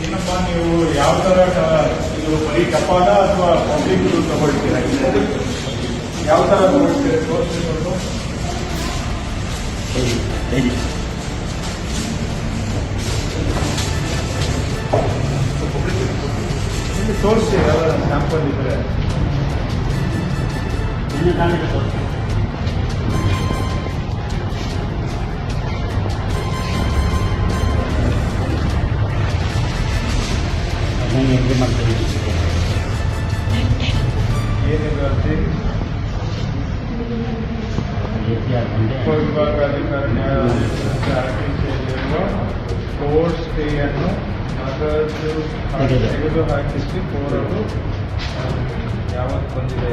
ಏನಪ್ಪ ನೀವು ಯಾವ ಥರ ಇದು ಬರೀ ಟಪಾಲ ಅಥವಾ ಪಬ್ಲಿಕ್ ತಗೊಳ್ತೀರಾ? ಯಾವ ಥರ ತಗೊಳ್ತೀರಾ ತೋರಿಸ್ಕೊಂಡು ತೋರಿಸ್ತೀವಿ. ಯಾವ್ದಾರ ಸ್ಯಾಂಪಲ್ ಇದ್ರೆ ಏನಿದೆ ಉಪವಿಭಾಗಾಧಿಕಾರಿ ನ್ಯಾಯಾಧೀಶರ ಆರ್ಟಿಸಿಯಲ್ಲಿರುವ ಕೋರ್ಟ್ ಸ್ಟೇಯನ್ನು ತೆಗೆದುಹಾಕಿಸಿ ಕೋರಲು ಯಾವತ್ತು ಬಂದಿದೆ?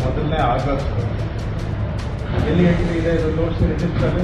ಮೊದಲನೇ ಆಗಸ್ಟ್. ಎಲ್ಲಿ ಎಂಟ್ರಿ ಇದೆ ಇದು ತೋರಿಸಿ ರಿಜಿಸ್ಟರ್